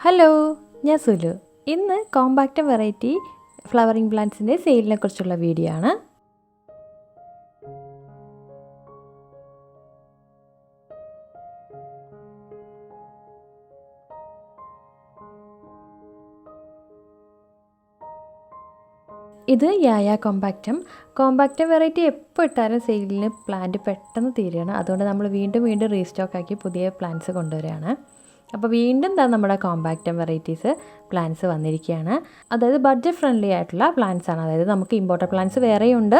Hello, ഞാൻ സുലു. ഇന്ന് compact variety flowering പ്ലാന്റ്സിൻ്റെ സെയിലിനെ കുറിച്ചുള്ള വീഡിയോ ആണ്. ഇത് യായ കോമ്പാക്റ്റം വെറൈറ്റി എപ്പോൾ ഇട്ടാലും സെയിലിന് പ്ലാന്റ് പെട്ടെന്ന് തീരുകയാണ്. അതുകൊണ്ട് നമ്മൾ വീണ്ടും റീസ്റ്റോക്ക് ആക്കി പുതിയ പ്ലാന്റ്സ് കൊണ്ടുവരികയാണ്. അപ്പോൾ വീണ്ടും നമ്മുടെ കോമ്പാക്റ്റം വെറൈറ്റീസ് പ്ലാന്റ്സ് വന്നിരിക്കുകയാണ്. അതായത് ബഡ്ജറ്റ് ഫ്രണ്ട്ലി ആയിട്ടുള്ള പ്ലാന്റ്സ് ആണ്. അതായത് നമുക്ക് ഇമ്പോർട്ടഡ് പ്ലാന്റ്സ് വേറെയുണ്ട്,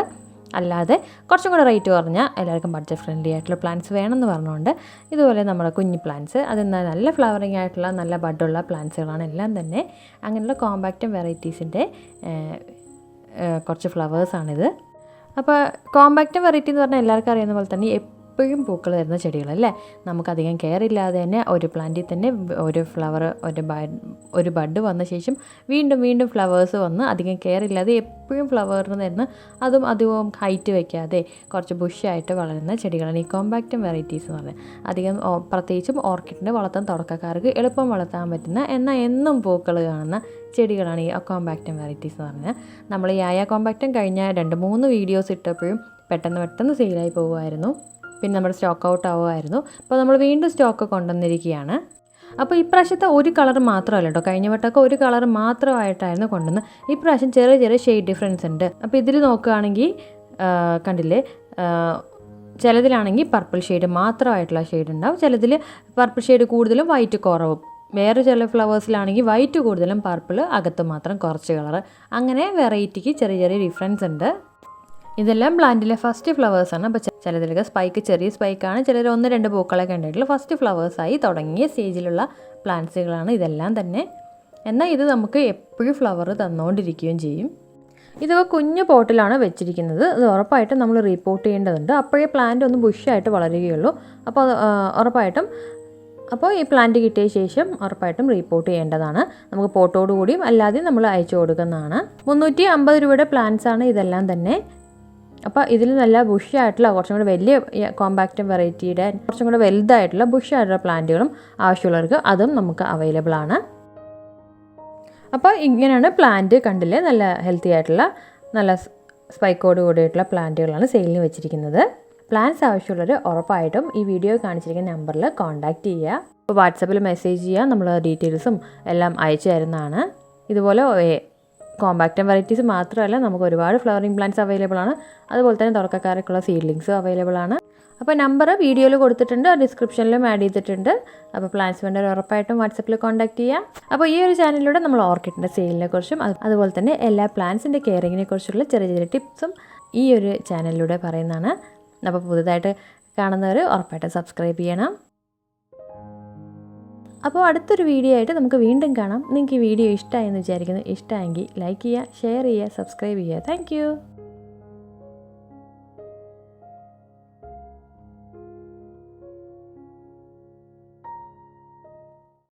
അല്ലാതെ കുറച്ചും കൂടെ റേറ്റ് കുറഞ്ഞാൽ എല്ലാവർക്കും ബഡ്ജറ്റ് ഫ്രണ്ട്ലി ആയിട്ടുള്ള പ്ലാന്റ്സ് വേണമെന്ന് പറഞ്ഞുകൊണ്ട് ഇതുപോലെ നമ്മുടെ കുഞ്ഞു പ്ലാന്റ്സ്, അതെന്നാൽ നല്ല ഫ്ലവറിങ് ആയിട്ടുള്ള നല്ല ബഡുള്ള പ്ലാന്റ്സുകളാണ് എല്ലാം തന്നെ. അങ്ങനെയുള്ള കോമ്പാക്റ്റം വെറൈറ്റീസിൻ്റെ കുറച്ച് ഫ്ലവേഴ്സാണിത്. അപ്പോൾ കോമ്പാക്റ്റം വെറൈറ്റി എന്ന് പറഞ്ഞാൽ എല്ലാവർക്കും അറിയുന്ന പോലെ തന്നെ എപ്പോഴും പൂക്കൾ തരുന്ന ചെടികളല്ലേ. നമുക്കധികം കെയർ ഇല്ലാതെ തന്നെ ഒരു പ്ലാന്റിൽ തന്നെ ഒരു ഫ്ലവർ ഒരു ബഡ് വന്ന ശേഷം വീണ്ടും ഫ്ലവേഴ്സ് വന്ന് അധികം കെയർ ഇല്ലാതെ എപ്പോഴും ഫ്ലവറിന് തരുന്ന, അതും അധികം ഹൈറ്റ് വയ്ക്കാതെ കുറച്ച് ബുഷായിട്ട് വളരുന്ന ചെടികളാണ് ഈ കോമ്പാക്റ്റം വെറൈറ്റീസ് എന്ന് പറഞ്ഞാൽ. അധികം പ്രത്യേകിച്ചും ഓർക്കിഡിൻ്റെ വളർത്താൻ തുടക്കക്കാർക്ക് എളുപ്പം വളർത്താൻ പറ്റുന്ന എന്നാൽ എന്നും പൂക്കൾ കാണുന്ന ചെടികളാണ് ഈ കോമ്പാക്റ്റം വെറൈറ്റീസ് എന്ന് പറഞ്ഞാൽ. നമ്മൾ ഈ യായ കോമ്പാക്റ്റം കഴിഞ്ഞ 2-3 വീഡിയോസ് ഇട്ടപ്പോഴും പെട്ടെന്ന് സെയിലായി പോകുമായിരുന്നു. പിന്നെ നമ്മുടെ സ്റ്റോക്ക് ഔട്ട് ആവുമായിരുന്നു. അപ്പോൾ നമ്മൾ വീണ്ടും സ്റ്റോക്ക് കൊണ്ടുവന്നിരിക്കുകയാണ്. അപ്പോൾ ഇപ്രാവശ്യത്തെ ഒരു കളർ മാത്രമല്ല കേട്ടോ, കഴിഞ്ഞ വട്ടമൊക്കെ ഒരു കളർ മാത്രമായിട്ടായിരുന്നു കൊണ്ടുവന്നത്. ഇപ്രാവശ്യം ചെറിയ ഷെയ്ഡ് ഡിഫറൻസ് ഉണ്ട്. അപ്പോൾ ഇതിൽ നോക്കുകയാണെങ്കിൽ കണ്ടില്ലേ, ചിലതിലാണെങ്കിൽ പർപ്പിൾ ഷെയ്ഡ് മാത്രമായിട്ടുള്ള ഷെയ്ഡ് ഉണ്ടാവും, ചിലതിൽ പർപ്പിൾ ഷെയ്ഡ് കൂടുതലും വൈറ്റ് കുറവും, വേറെ ചില ഫ്ലവേഴ്സിലാണെങ്കിൽ വൈറ്റ് കൂടുതലും പർപ്പിൾ അകത്ത് മാത്രം കുറച്ച് കളർ, അങ്ങനെ വെറൈറ്റിക്ക് ചെറിയ ഡിഫറൻസ് ഉണ്ട്. ഇതെല്ലാം പ്ലാന്റിലെ ഫസ്റ്റ് ഫ്ലവേഴ്സാണ്. അപ്പോൾ ചിലതിലൊക്കെ ചെറിയ സ്പൈക്കാണ്, ചിലർ 1-2 പൂക്കളൊക്കെ ഉണ്ടായിട്ടുള്ള ഫസ്റ്റ് ഫ്ലവേഴ്സായി തുടങ്ങിയ സ്റ്റേജിലുള്ള പ്ലാന്റ്സുകളാണ് ഇതെല്ലാം തന്നെ. എന്നാൽ ഇത് നമുക്ക് എപ്പോഴും ഫ്ലവർ തന്നുകൊണ്ടിരിക്കുകയും ചെയ്യും. ഇതൊക്കെ കുഞ്ഞു പോട്ടിലാണ് വെച്ചിരിക്കുന്നത്. അത് ഉറപ്പായിട്ടും നമ്മൾ റീപോർട്ട് ചെയ്യേണ്ടതുണ്ട്. അപ്പോഴേ പ്ലാന്റ് ഒന്ന് ബുഷായിട്ട് വളരുകയുള്ളൂ. അപ്പോൾ ഉറപ്പായിട്ടും ഈ പ്ലാന്റ് കിട്ടിയ ശേഷം ഉറപ്പായിട്ടും റീപോർട്ട് ചെയ്യേണ്ടതാണ്. നമുക്ക് പോട്ടോടുകൂടിയും അല്ലാതെ നമ്മൾ അയച്ചു കൊടുക്കുന്നതാണ്. 350 രൂപയുടെ പ്ലാന്റ്സാണ് ഇതെല്ലാം തന്നെ. അപ്പോൾ ഇതിൽ നല്ല ബുഷായിട്ടുള്ള കുറച്ചും കൂടെ വലിയ കോമ്പാക്റ്റം വെറൈറ്റിയുടെ കുറച്ചും കൂടെ വലുതായിട്ടുള്ള ബുഷായിട്ടുള്ള പ്ലാന്റുകളും ആവശ്യമുള്ളവർക്ക് അതും നമുക്ക് അവൈലബിൾ ആണ്. അപ്പോൾ ഇങ്ങനെയാണ് പ്ലാന്റ്, കണ്ടില്ലേ, നല്ല ഹെൽത്തി ആയിട്ടുള്ള നല്ല സ്പൈക്കോട് കൂടിയിട്ടുള്ള പ്ലാന്റുകളാണ് സെയിലിന് വെച്ചിരിക്കുന്നത്. പ്ലാന്റ്സ് ആവശ്യമുള്ളവർ ഉറപ്പായിട്ടും ഈ വീഡിയോ കാണിച്ചിരിക്കുന്ന നമ്പറിൽ കോൺടാക്റ്റ് ചെയ്യുക. അപ്പോൾ വാട്സപ്പിൽ മെസ്സേജ് ചെയ്യുക, നമ്മൾ ഡീറ്റെയിൽസും എല്ലാം അയച്ചു തരുന്നതാണ്. ഇതുപോലെ കോമ്പാക്റ്റം വെറൈറ്റീസ് മാത്രമല്ല, നമുക്ക് ഒരുപാട് ഫ്ലവറിംഗ് പ്ലാന്റ്സ് അവൈലബിൾ ആണ്. അതുപോലെ തന്നെ തുടക്കക്കാർക്കുള്ള സീഡ്ലിങ്സും അവൈലബിൾ ആണ്. അപ്പോൾ നമ്പർ വീഡിയോയിൽ കൊടുത്തിട്ടുണ്ട്, ഡിസ്ക്രിപ്ഷനിലും ആഡ് ചെയ്തിട്ടുണ്ട്. അപ്പോൾ പ്ലാന്റ്സ് വേണ്ടവർ ഉറപ്പായിട്ടും വാട്സപ്പിൽ കോൺടാക്ട് ചെയ്യാം. അപ്പോൾ ഈ ഒരു ചാനലിലൂടെ നമ്മൾ ഓർക്കിഡിൻ്റെ സെയിലിനെ കുറിച്ചും അതുപോലെ തന്നെ എല്ലാ പ്ലാന്റ്സിൻ്റെ കെയറിങ്ങിനെ കുറിച്ചുള്ള ചെറിയ ടിപ്സും ഈ ഒരു ചാനലിലൂടെ പറയുന്നതാണ്. അപ്പോൾ പുതുതായിട്ട് കാണുന്നവർ ഉറപ്പായിട്ടും സബ്സ്ക്രൈബ് ചെയ്യണം. അപ്പോൾ അടുത്തൊരു വീഡിയോ ആയിട്ട് നമുക്ക് വീണ്ടും കാണാം. നിങ്ങൾക്ക് ഈ വീഡിയോ ഇഷ്ടമായെന്ന് വിചാരിക്കുന്നു. ഇഷ്ടമായെങ്കിൽ ലൈക്ക് ചെയ്യുക, ഷെയർ ചെയ്യുക, സബ്സ്ക്രൈബ് ചെയ്യുക. താങ്ക്